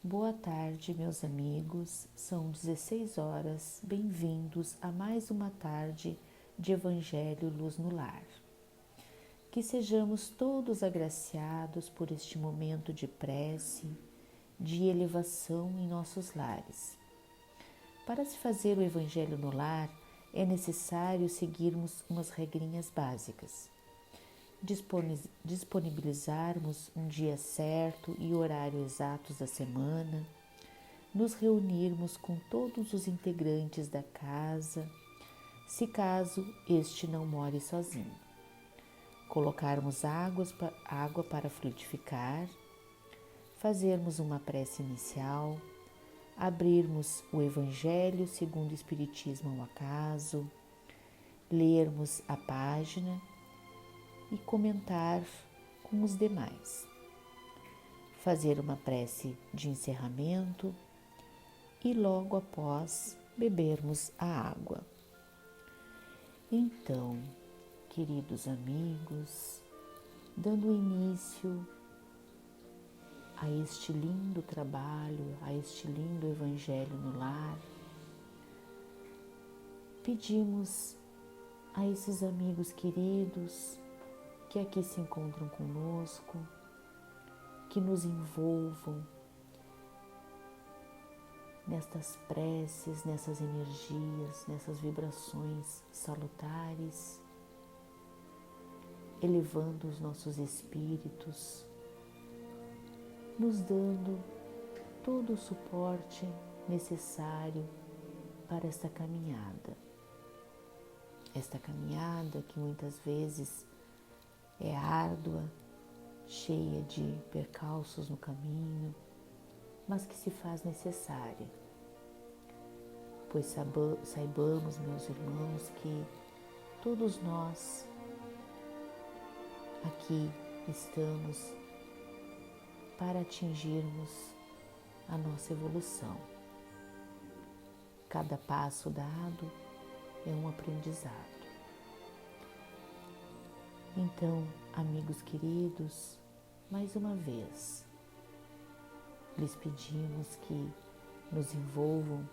Boa tarde, meus amigos. São 16 horas. Bem-vindos a mais uma tarde de Evangelho Luz no Lar. Que sejamos todos agraciados por este momento de prece, de elevação em nossos lares. Para se fazer o Evangelho no lar, é necessário seguirmos umas regrinhas básicas. Disponibilizarmos um dia certo e horário exatos da semana, nos reunirmos com todos os integrantes da casa, se caso este não more sozinho, colocarmos água para frutificar, fazermos uma prece inicial, abrirmos o Evangelho segundo o Espiritismo ao acaso, lermos a página e comentar com os demais. Fazer uma prece de encerramento e logo após bebermos a água. Então, queridos amigos, dando início a este lindo trabalho, a este lindo Evangelho no lar, pedimos a esses amigos queridos que aqui se encontram conosco, que nos envolvam nestas preces, nessas energias, nessas vibrações salutares, elevando os nossos espíritos, nos dando todo o suporte necessário para esta caminhada. Esta caminhada que muitas vezes é árdua, cheia de percalços no caminho, mas que se faz necessária. Pois saibamos, meus irmãos, que todos nós aqui estamos para atingirmos a nossa evolução. Cada passo dado é um aprendizado. Então, amigos queridos, mais uma vez, lhes pedimos que nos envolvam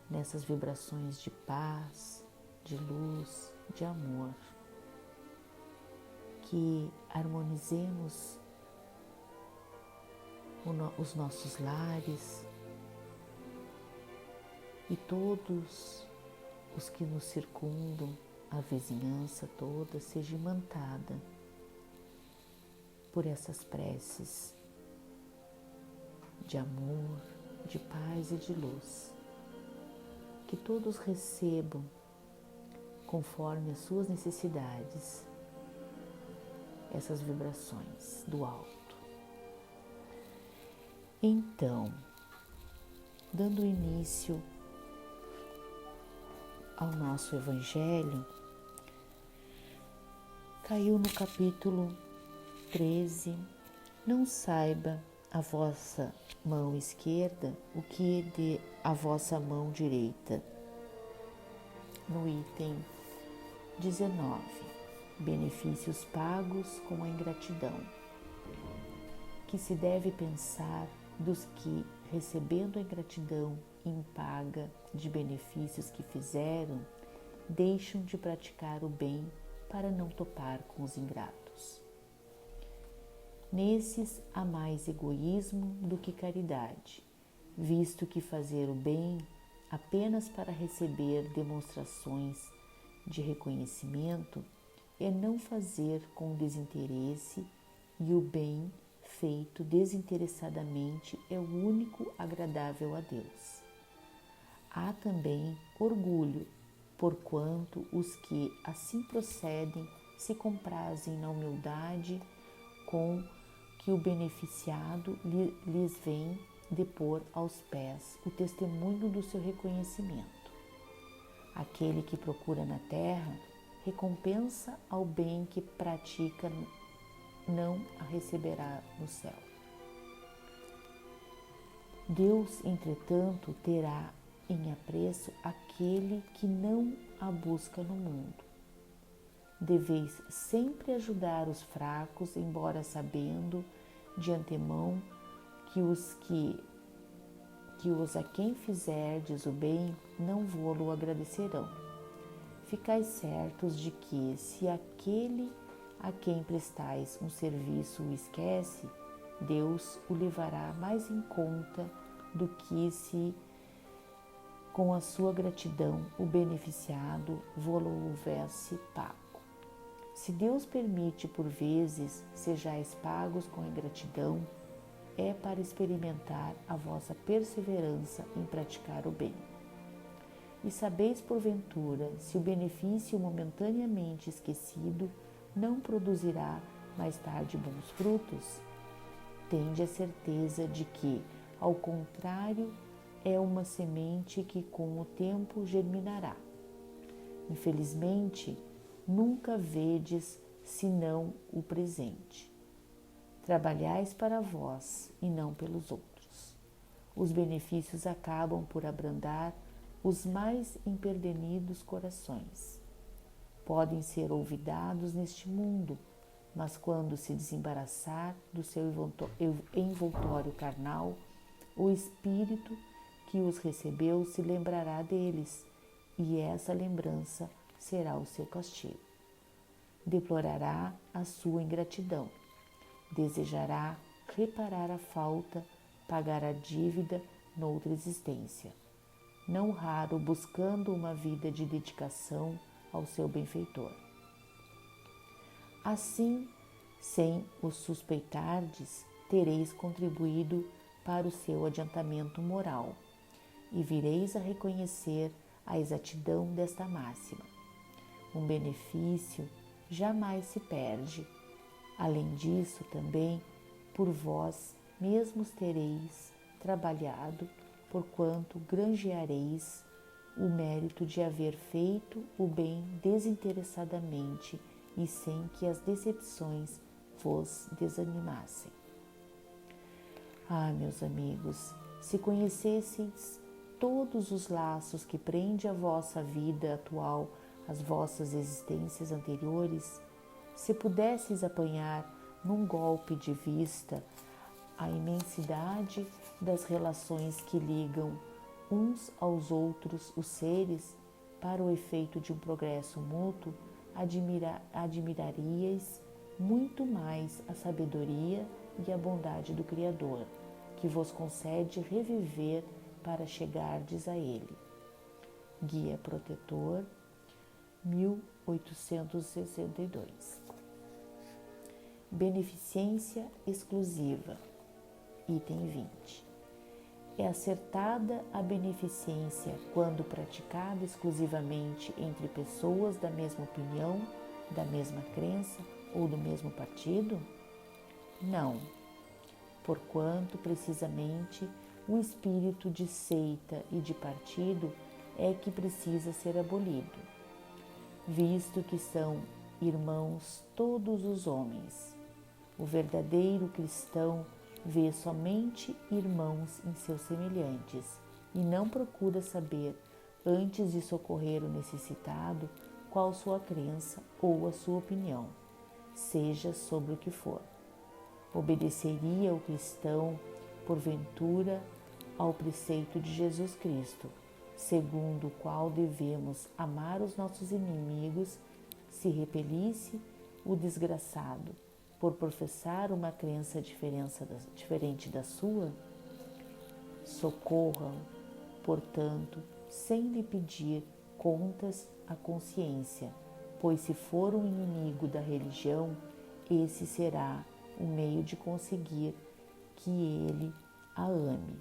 nessas vibrações de paz, de luz, de amor, que harmonizemos os nossos lares e todos os que nos circundam, a vizinhança toda, seja imantada por essas preces de amor, de paz e de luz. Que todos recebam, conforme as suas necessidades, essas vibrações do alto. Então, dando início ao nosso Evangelho, caiu no capítulo 13, não saiba a vossa mão esquerda o que é de a vossa mão direita. No item 19, benefícios pagos com a ingratidão, que se deve pensar dos que, recebendo a ingratidão em paga de benefícios que fizeram, deixam de praticar o bem para não topar com os ingratos. Nesses há mais egoísmo do que caridade, visto que fazer o bem apenas para receber demonstrações de reconhecimento é não fazer com desinteresse, e o bem feito desinteressadamente é o único agradável a Deus. Há também orgulho, porquanto os que assim procedem se comprazem na humildade com que o beneficiado lhes vem depor aos pés o testemunho do seu reconhecimento. Aquele que procura na terra recompensa ao bem que pratica, não a receberá no céu. Deus, entretanto, terá em apreço aquele que não a busca no mundo. Deveis sempre ajudar os fracos, embora sabendo de antemão que os a quem fizerdes o bem não vô-lo agradecerão. Ficais certos de que, se aquele a quem prestais um serviço o esquece, Deus o levará mais em conta do que se, com a sua gratidão, o beneficiado vô-lo houvesse pago. Se Deus permite por vezes sejais pagos com ingratidão, é para experimentar a vossa perseverança em praticar o bem. E sabeis porventura se o benefício momentaneamente esquecido não produzirá mais tarde bons frutos? Tende a certeza de que, ao contrário, é uma semente que com o tempo germinará. Infelizmente, nunca vedes senão o presente. Trabalhais para vós e não pelos outros. Os benefícios acabam por abrandar os mais empedernidos corações. Podem ser olvidados neste mundo, mas quando se desembaraçar do seu envoltório carnal, o espírito que os recebeu se lembrará deles, e essa lembrança será o seu castigo. Deplorará a sua ingratidão, desejará reparar a falta, pagar a dívida noutra existência, não raro buscando uma vida de dedicação ao seu benfeitor. Assim, sem o suspeitardes, tereis contribuído para o seu adiantamento moral e vireis a reconhecer a exatidão desta máxima. Um benefício jamais se perde. Além disso, também por vós mesmos tereis trabalhado, porquanto granjeareis o mérito de haver feito o bem desinteressadamente e sem que as decepções vos desanimassem. Ah, meus amigos, se conhecesseis todos os laços que prende a vossa vida atual às vossas existências anteriores, se pudesseis apanhar num golpe de vista a imensidade das relações que ligam uns aos outros os seres para o efeito de um progresso mútuo, admiraríeis muito mais a sabedoria e a bondade do Criador, que vos concede reviver para chegardes a Ele. Guia Protetor, 1862. Beneficência exclusiva. Item 20. É acertada a beneficência quando praticada exclusivamente entre pessoas da mesma opinião, da mesma crença ou do mesmo partido? Não, porquanto precisamente o espírito de seita e de partido é que precisa ser abolido, visto que são irmãos todos os homens. O verdadeiro cristão vê somente irmãos em seus semelhantes e não procura saber, antes de socorrer o necessitado, qual sua crença ou a sua opinião, seja sobre o que for. Obedeceria o cristão, porventura, ao preceito de Jesus Cristo, segundo o qual devemos amar os nossos inimigos, se repelisse o desgraçado por professar uma crença diferente da sua? Socorram, portanto, sem lhe pedir contas à consciência, pois se for um inimigo da religião, esse será o meio de conseguir que ele a ame.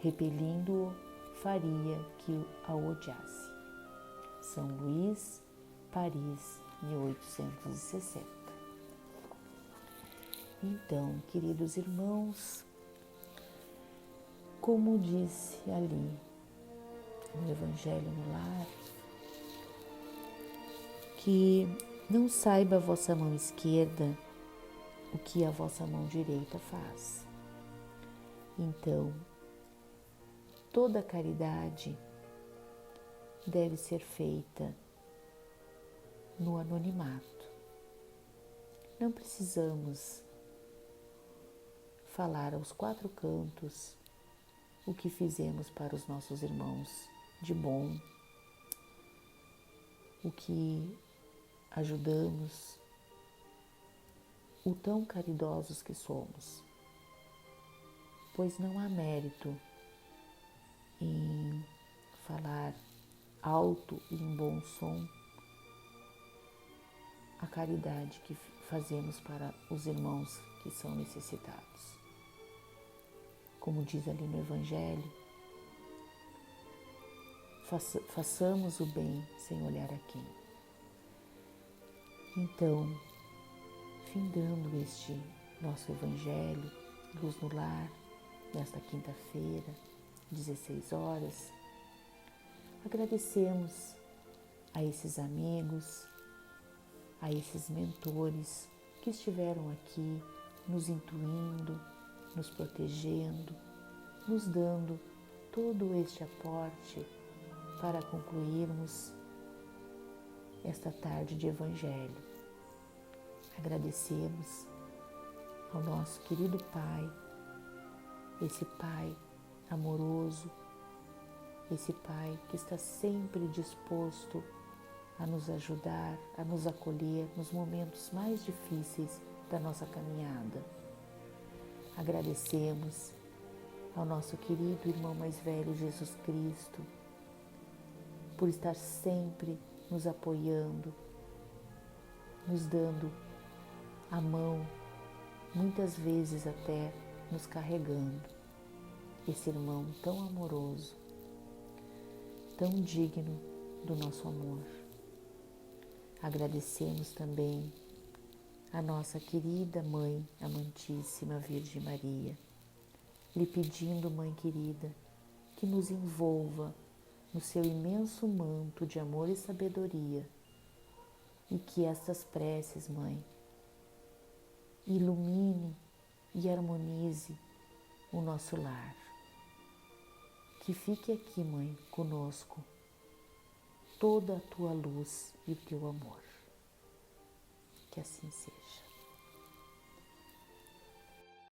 Repelindo-o, faria que a odiasse. São Luís, Paris, 1860. Então, queridos irmãos, como disse ali no Evangelho no Lar, que não saiba a vossa mão esquerda o que a vossa mão direita faz. Então, toda caridade deve ser feita no anonimato. Não precisamos falar aos quatro cantos o que fizemos para os nossos irmãos de bom, o que ajudamos, o tão caridosos que somos, pois não há mérito em falar alto e em bom som a caridade que fazemos para os irmãos que são necessitados. Como diz ali no Evangelho, façamos o bem sem olhar a quem. Então, findando este nosso Evangelho, Luz no Lar, nesta quinta-feira, 16 horas, agradecemos a esses amigos, a esses mentores que estiveram aqui nos intuindo, nos protegendo, nos dando todo este aporte para concluirmos esta tarde de Evangelho. Agradecemos ao nosso querido Pai, esse Pai amoroso, esse Pai que está sempre disposto a nos ajudar, a nos acolher nos momentos mais difíceis da nossa caminhada. Agradecemos ao nosso querido irmão mais velho, Jesus Cristo, por estar sempre nos apoiando, nos dando a mão, muitas vezes até nos carregando. Esse irmão tão amoroso, tão digno do nosso amor. Agradecemos também a nossa querida Mãe Amantíssima Virgem Maria, lhe pedindo, Mãe querida, que nos envolva no seu imenso manto de amor e sabedoria e que estas preces, Mãe, ilumine e harmonize o nosso lar. Que fique aqui, Mãe, conosco toda a tua luz e o teu amor. Que assim seja.